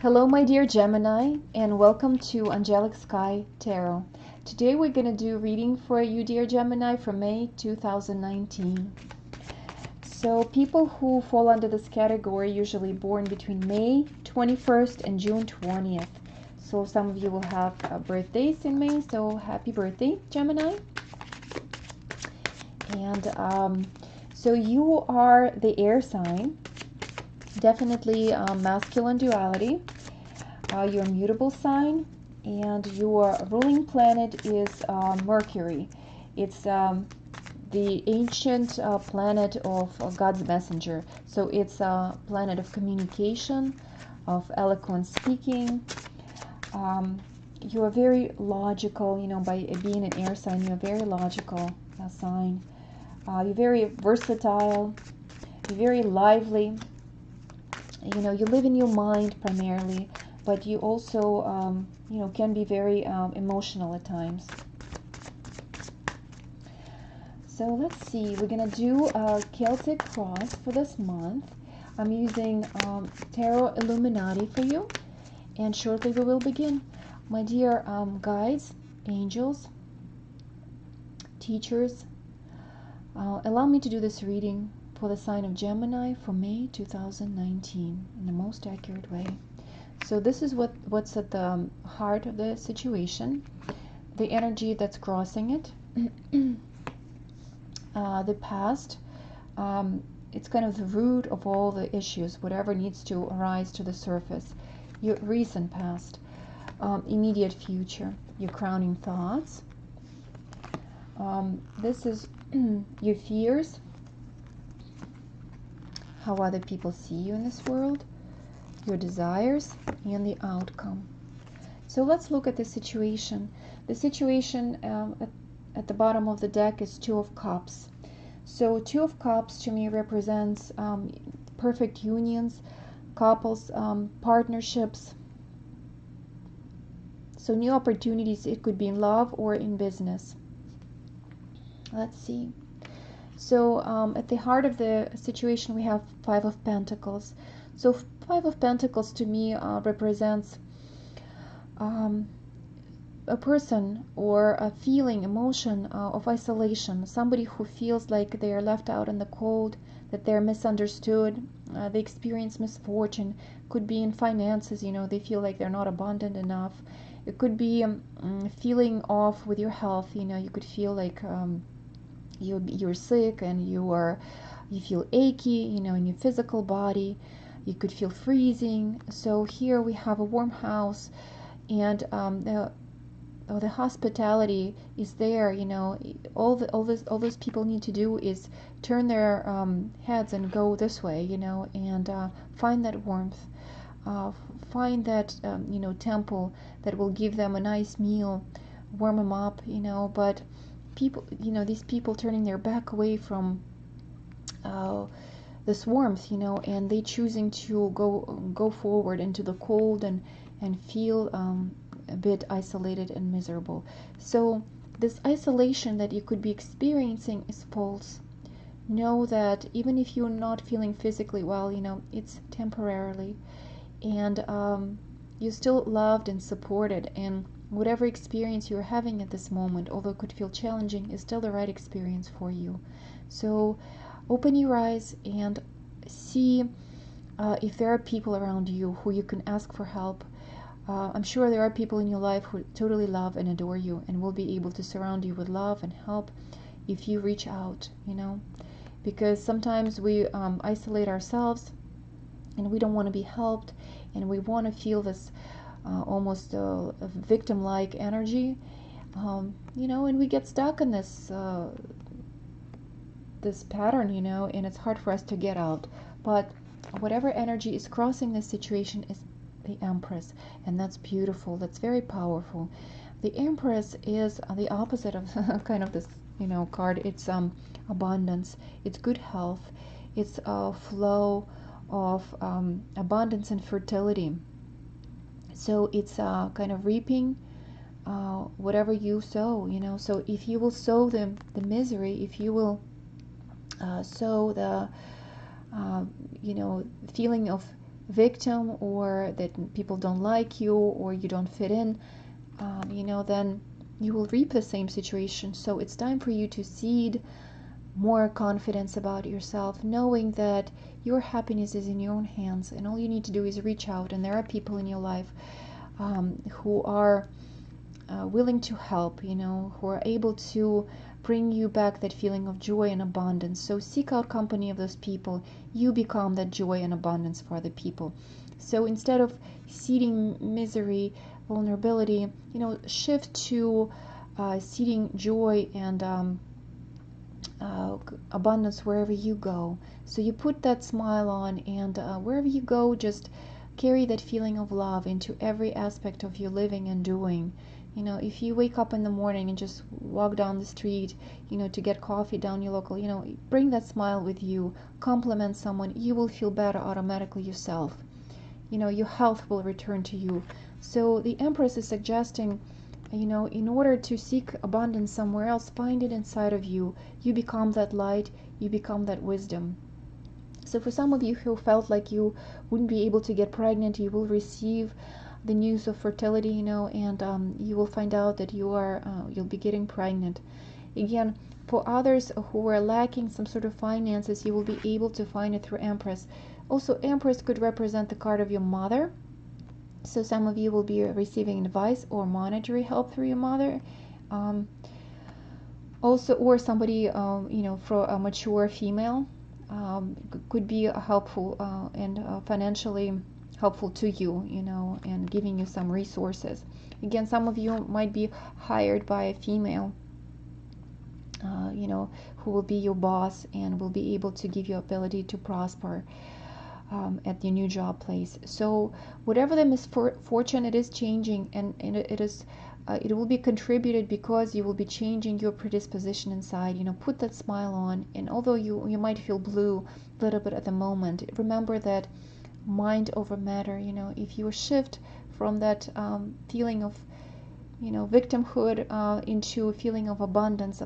Hello, my dear Gemini, and welcome to Angelic Sky Tarot. Today we're going to do reading for you, dear Gemini, for May 2019. So people who fall under this category usually born between May 21st and June 20th. So some of you will have birthdays in May, so happy birthday, Gemini. And so you are the air sign, definitely masculine duality. Your mutable sign, and your ruling planet is Mercury. It's the ancient planet of God's messenger. So it's a planet of communication, of eloquent speaking. You're very logical, by being an air sign. You're a very logical sign. You're very versatile. You're very lively. You live in your mind primarily, but you also, can be very emotional at times. So let's see, we're going to do a Celtic cross for this month. I'm using Tarot Illuminati for you, and shortly we will begin. My dear guides, angels, teachers, allow me to do this reading for the sign of Gemini for May 2019 in the most accurate way. So this is what's at the heart of the situation, the energy that's crossing it, the past. It's kind of the root of all the issues, whatever needs to arise to the surface. Your recent past, immediate future, your crowning thoughts. This is your fears, how other people see you in this world, your desires, and the outcome. So let's look at the situation. The situation at the bottom of the deck is Two of Cups. So Two of Cups to me represents perfect unions, couples, partnerships. So new opportunities, it could be in love or in business. Let's see. So at the heart of the situation we have Five of Pentacles. So Five of Pentacles to me represents a person or a feeling, emotion of isolation. Somebody who feels like they are left out in the cold, that they're misunderstood, they experience misfortune. Could be in finances, they feel like they're not abundant enough. It could be feeling off with your health. You could feel like you're sick and you feel achy, in your physical body. You could feel freezing. So here we have a warm house, and the hospitality is there. All those people need to do is turn their heads and go this way, and find that warmth, find that temple that will give them a nice meal, warm them up, but people, these people turning their back away from this warmth, and they choosing to go forward into the cold and feel a bit isolated and miserable. So this isolation that you could be experiencing is false. Know that even if you're not feeling physically well, it's temporarily, and you're still loved and supported, and whatever experience you're having at this moment, although it could feel challenging, is still the right experience for you. So open your eyes and see if there are people around you who you can ask for help. I'm sure there are people in your life who totally love and adore you and will be able to surround you with love and help if you reach out, because sometimes we isolate ourselves and we don't want to be helped, and we want to feel this almost a victim-like energy, and we get stuck in this pattern, and it's hard for us to get out. But whatever energy is crossing this situation is the Empress, and that's beautiful. That's very powerful. The Empress is the opposite of kind of this, card. It's abundance. It's good health. It's a flow of abundance and fertility. So it's kind of reaping whatever you sow. So if you will sow the misery, if you will sow the feeling of victim, or that people don't like you, or you don't fit in, then you will reap the same situation. So it's time for you to seed more confidence about yourself, knowing that your happiness is in your own hands, and all you need to do is reach out. And there are people in your life who are willing to help, who are able to bring you back that feeling of joy and abundance. So seek out company of those people. You become that joy and abundance for other people. So instead of seeding misery, vulnerability, shift to seeding joy and abundance wherever you go. So you put that smile on, and wherever you go, just carry that feeling of love into every aspect of your living and doing. If you wake up in the morning and just walk down the street, to get coffee down your local, bring that smile with you, compliment someone, you will feel better automatically yourself. Your health will return to you. So the Empress is suggesting, in order to seek abundance somewhere else, find it inside of you. You become that light, you become that wisdom. So for some of you who felt like you wouldn't be able to get pregnant, you will receive the news of fertility, and you will find out that you'll be getting pregnant. Again, for others who are lacking some sort of finances, you will be able to find it through Empress. Also, Empress could represent the card of your mother. So some of you will be receiving advice or monetary help through your mother. Also, or somebody, for a mature female, could be helpful and financially helpful to you, and giving you some resources. Again, some of you might be hired by a female, who will be your boss and will be able to give you ability to prosper at your new job place. So whatever the misfortune, it is changing, and it will be contributed because you will be changing your predisposition inside. Put that smile on, and although you might feel blue a little bit at the moment, remember that mind over matter. If you shift from that feeling of victimhood into a feeling of abundance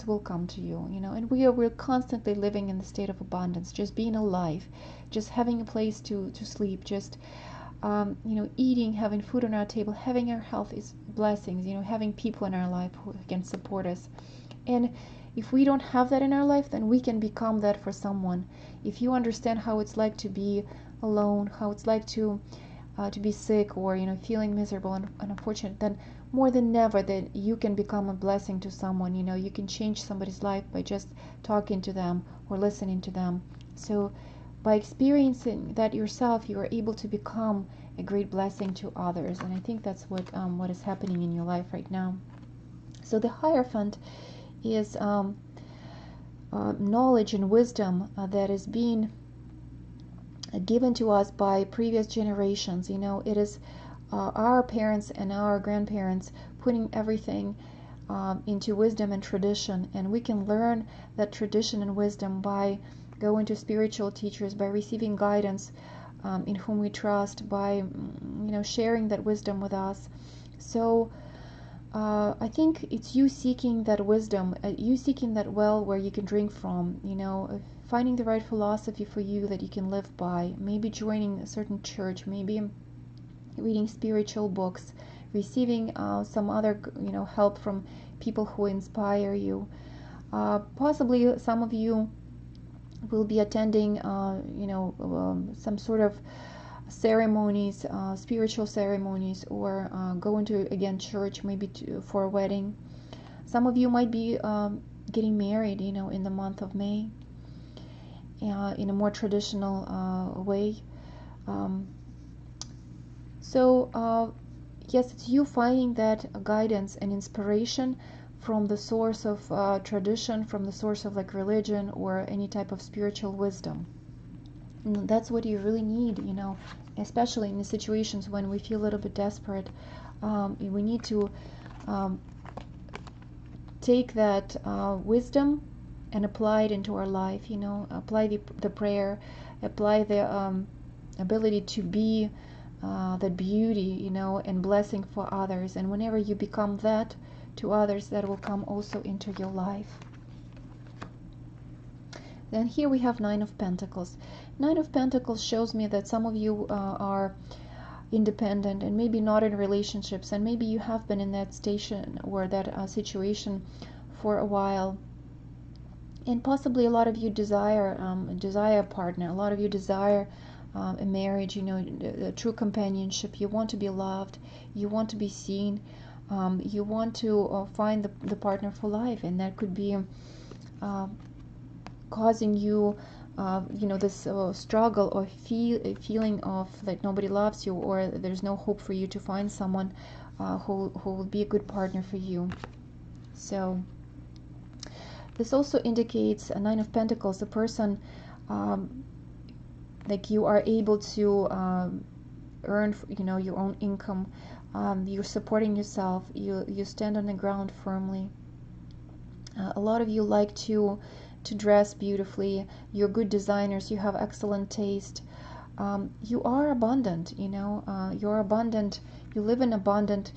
will come to you. And we're constantly living in the state of abundance, just being alive, just having a place to sleep, just eating, having food on our table, having our health is blessings. Having people in our life who can support us. And if we don't have that in our life, then we can become that for someone. If you understand how it's like to be alone, how it's like to be sick, or feeling miserable and unfortunate, then more than ever that you can become a blessing to someone. You can change somebody's life by just talking to them or listening to them. So by experiencing that yourself, you are able to become a great blessing to others. And I think that's what is happening in your life right now. So the Hierophant is knowledge and wisdom that is being given to us by previous generations. It is our parents and our grandparents putting everything into wisdom and tradition, and we can learn that tradition and wisdom by going to spiritual teachers, by receiving guidance in whom we trust, by sharing that wisdom with us. So I think it's you seeking that wisdom, you seeking that well where you can drink from, finding the right philosophy for you that you can live by, maybe joining a certain church, maybe reading spiritual books, receiving some other help from people who inspire you. Possibly some of you will be attending some sort of ceremonies, spiritual ceremonies, or going to again church, maybe for a wedding. Some of you might be getting married in the month of May, in a more traditional way. So yes, it's you finding that guidance and inspiration from the source of tradition, from the source of like religion or any type of spiritual wisdom. And that's what you really need, especially in the situations when we feel a little bit desperate. We need to take that wisdom and apply it into our life, apply the prayer, apply the ability to be that beauty, and blessing for others. And whenever you become that to others, that will come also into your life. And here we have Nine of Pentacles. Nine of Pentacles shows me that some of you are independent and maybe not in relationships, and maybe you have been in that station or that situation for a while, and possibly a lot of you desire a partner. A lot of you desire a marriage, a true companionship. You want to be loved, you want to be seen, you want to find the partner for life, and that could be causing you this struggle or feeling of like nobody loves you, or there's no hope for you to find someone who will be a good partner for you. So this also indicates a Nine of Pentacles, a person like you are able to earn your own income, you're supporting yourself, you stand on the ground firmly. A lot of you like to dress beautifully, you're good designers, you have excellent taste, you are abundant, you're abundant, you live in abundant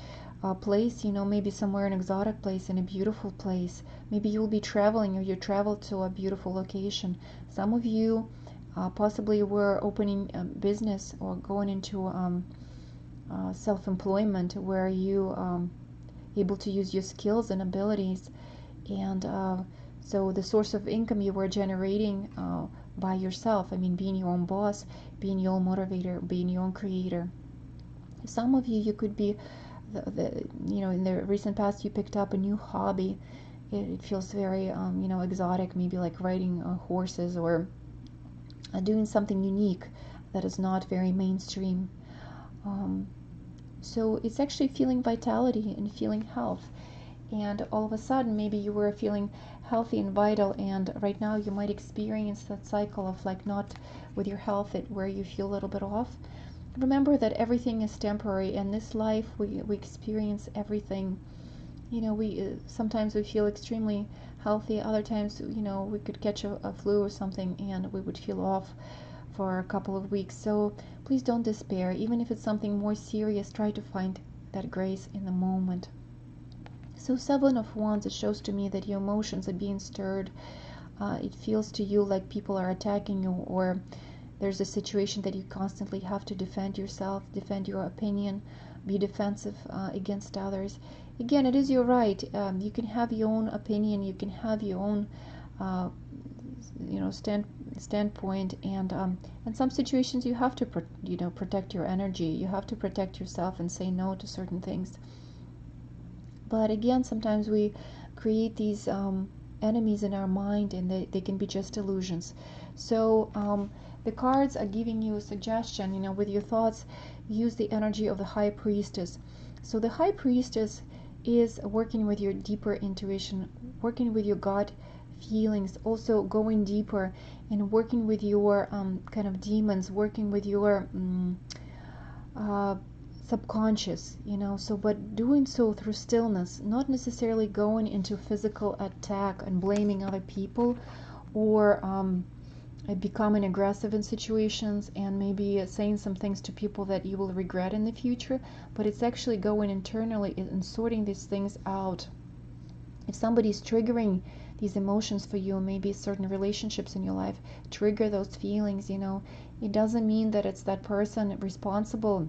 place, maybe somewhere an exotic place, in a beautiful place. Maybe you'll be traveling, or you travel to a beautiful location. Some of you possibly were opening a business or going into self-employment, where you able to use your skills and abilities, and so the source of income you were generating by yourself. I mean, being your own boss, being your own motivator, being your own creator. Some of you could be in the recent past you picked up a new hobby. It feels very exotic, maybe like riding horses, or doing something unique that is not very mainstream. So it's actually feeling vitality and feeling health. And all of a sudden, maybe you were feeling healthy and vital, and right now you might experience that cycle of like not with your health, where you feel a little bit off. Remember that everything is temporary. In this life, we experience everything. We sometimes we feel extremely healthy. Other times, we could catch a flu or something, and we would feel off for a couple of weeks. So please don't despair. Even if it's something more serious, try to find that grace in the moment. So Seven of Wands, it shows to me that your emotions are being stirred. It feels to you like people are attacking you, or there's a situation that you constantly have to defend yourself, defend your opinion, be defensive against others. Again, it is your right. You can have your own opinion, you can have your own standpoint, and in some situations you have to protect your energy, you have to protect yourself and say no to certain things. But again, sometimes we create these enemies in our mind, and they can be just illusions. So the cards are giving you a suggestion, with your thoughts, use the energy of the High Priestess. So the High Priestess is working with your deeper intuition, working with your gut feelings, also going deeper and working with your kind of demons, working with your subconscious, so but doing so through stillness, not necessarily going into physical attack and blaming other people, or becoming aggressive in situations and maybe saying some things to people that you will regret in the future, but it's actually going internally and sorting these things out. If somebody's triggering these emotions for you, maybe certain relationships in your life trigger those feelings, it doesn't mean that it's that person responsible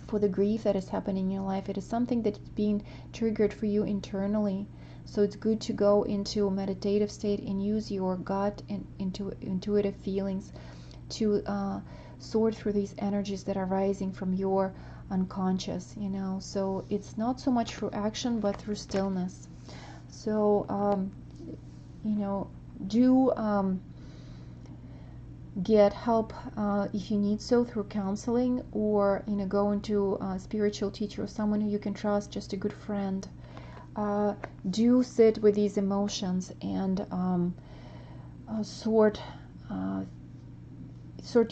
for the grief that is happening in your life. It is something that's being triggered for you internally. So it's good to go into a meditative state and use your gut and intuitive feelings to sort through these energies that are rising from your unconscious, so it's not so much through action but through stillness. So do get help if you need so through counseling, or go into a spiritual teacher or someone who you can trust, just a good friend. Do sit with these emotions and sort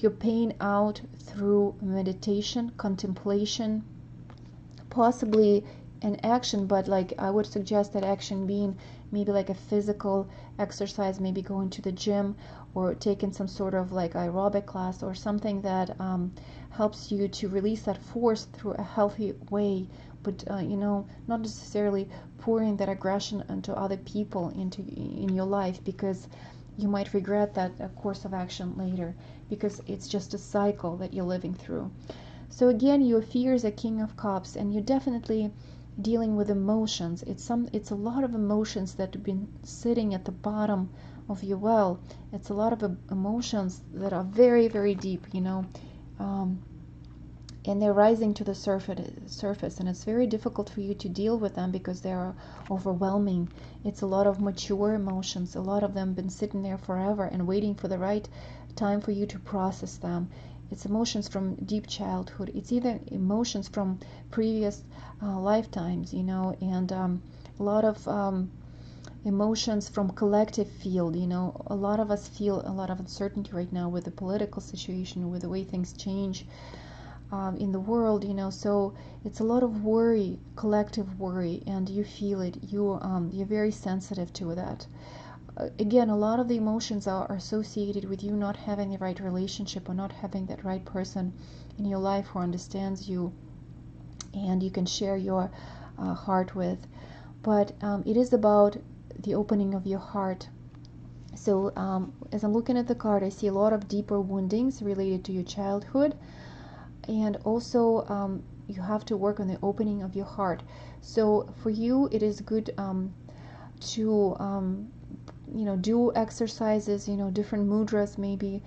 your pain out through meditation, contemplation, possibly an action, but like I would suggest that action being maybe like a physical exercise, maybe going to the gym or taking some sort of like aerobic class or something that helps you to release that force through a healthy way, but not necessarily pouring that aggression into other people in your life, because you might regret that course of action later, because it's just a cycle that you're living through. So again, your fear is a King of Cups, and you're definitely dealing with emotions. It's a lot of emotions that have been sitting at the bottom of your well. It's a lot of emotions that are very, very deep, and they're rising to the surface, and it's very difficult for you to deal with them because they are overwhelming. It's a lot of mature emotions. A lot of them been sitting there forever and waiting for the right time for you to process them. It's emotions from deep childhood. It's either emotions from previous lifetimes, and a lot of emotions from collective field. A lot of us feel a lot of uncertainty right now with the political situation, with the way things change in the world, so it's a lot of worry, collective worry, and you feel it. You're very sensitive to that. Again, a lot of the emotions are associated with you not having the right relationship, or not having that right person in your life who understands you and you can share your heart with. But it is about the opening of your heart. So as I'm looking at the card, I see a lot of deeper woundings related to your childhood, and also you have to work on the opening of your heart. So for you, it is good to do exercises, different mudras maybe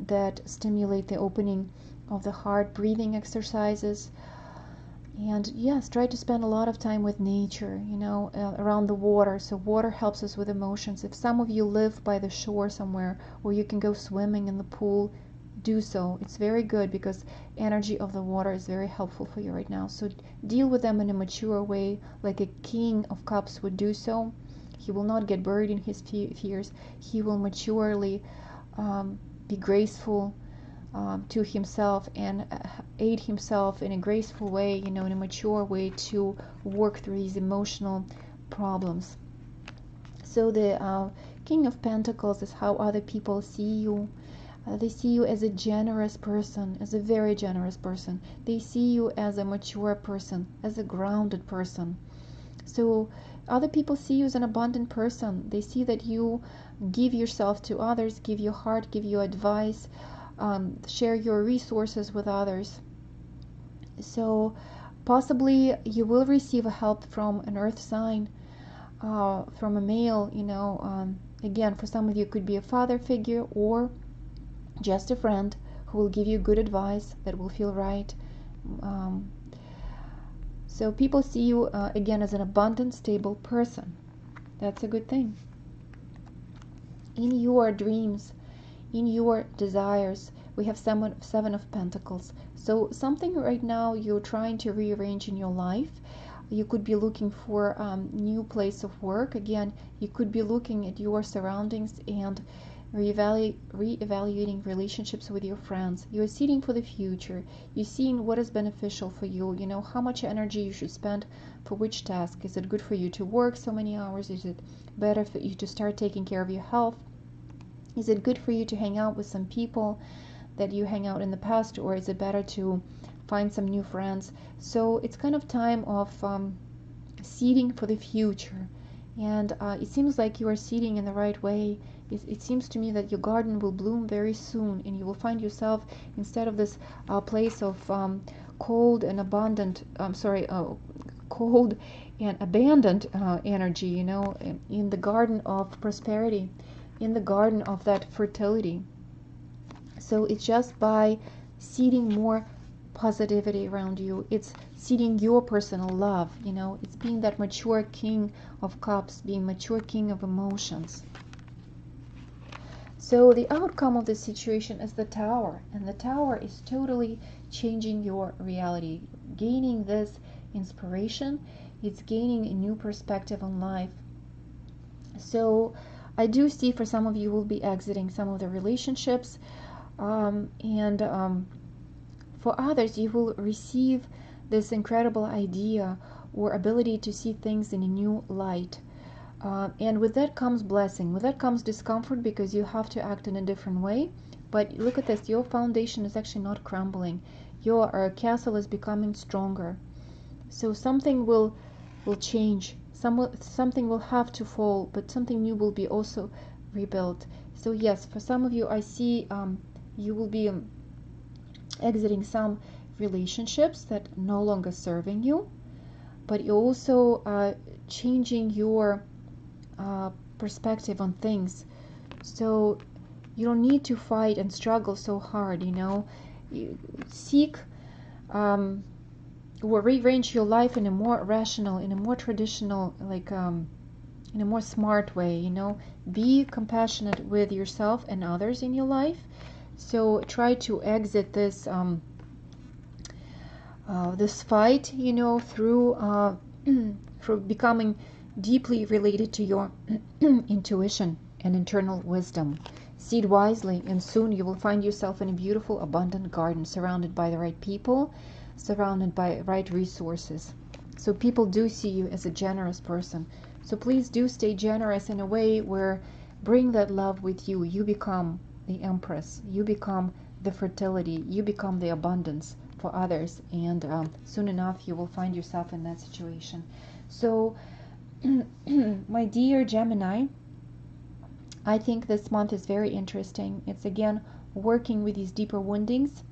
that stimulate the opening of the heart, breathing exercises. And yes, try to spend a lot of time with nature, around the water. So water helps us with emotions. If some of you live by the shore somewhere, or you can go swimming in the pool, do so. It's very good, because energy of the water is very helpful for you right now. So deal with them in a mature way, like a King of Cups would do so. He will not get buried in his fears. He will maturely be graceful to himself, and aid himself in a graceful way, in a mature way, to work through these emotional problems. So the King of Pentacles is how other people see you. They see you as a generous person, as a very generous person. They see you as a mature person, as a grounded person. So other people see you as an abundant person. They see that you give yourself to others, give your heart, give your advice, share your resources with others. So possibly you will receive a help from an earth sign, from a male, again, for some of you it could be a father figure, or just a friend who will give you good advice that will feel right. So people see you again as an abundant, stable person. That's a good thing. In your dreams, in your desires, we have Seven of Pentacles. So something right now you're trying to rearrange in your life. You could be looking for a new place of work. Again, you could be looking at your surroundings and reevaluating relationships with your friends. You're seeing for the future. You're seeing what is beneficial for you. How much energy you should spend for which task. Is it good for you to work so many hours? Is it better for you to start taking care of your health? Is it good for you to hang out with some people that you hang out in the past, or is it better to find some new friends? So it's kind of time of seeding for the future, and it seems like you are seeding in the right way. It seems to me that your garden will bloom very soon, and you will find yourself, instead of this place of cold and abundant, cold and abandoned energy, in the garden of prosperity, in the garden of that fertility. So it's just by seeding more positivity around you. It's seeding your personal love, it's being that mature King of Cups, being mature King of emotions. So the outcome of this situation is the Tower, and the Tower is totally changing your reality, gaining this inspiration. It's gaining a new perspective on life. So I do see for some of you will be exiting some of the relationships, and for others you will receive this incredible idea or ability to see things in a new light. And with that comes blessing. With that comes discomfort, because you have to act in a different way. But look at this, your foundation is actually not crumbling. Your castle is becoming stronger. So something will change. Something will have to fall, but something new will be also rebuild. So yes, for some of you, I see you will be exiting some relationships that no longer serving you, but you're also changing your perspective on things. So you don't need to fight and struggle so hard, you know. You seek or rearrange your life in a more rational, in a more traditional, like in a more smart way, you know. Be compassionate with yourself and others in your life. So try to exit this this fight, you know, through through becoming deeply related to your intuition and internal wisdom. Seed wisely, and soon you will find yourself in a beautiful, abundant garden, surrounded by the right people, surrounded by right resources. So people do see you as a generous person. So please do stay generous in a way where bring that love with you. You become the Empress. You become the fertility. You become the abundance for others. And soon enough, you will find yourself in that situation. So, my dear Gemini, I think this month is very interesting. It's again working with these deeper woundings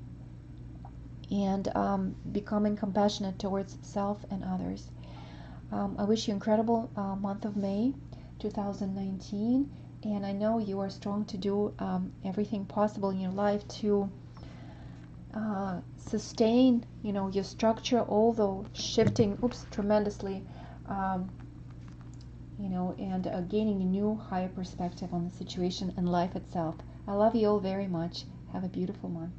and becoming compassionate towards self and others. I wish you an incredible month of May 2019, and I know you are strong to do everything possible in your life to sustain, you know, your structure, although shifting, tremendously, you know, and gaining a new, higher perspective on the situation and life itself. I love you all very much. Have a beautiful month.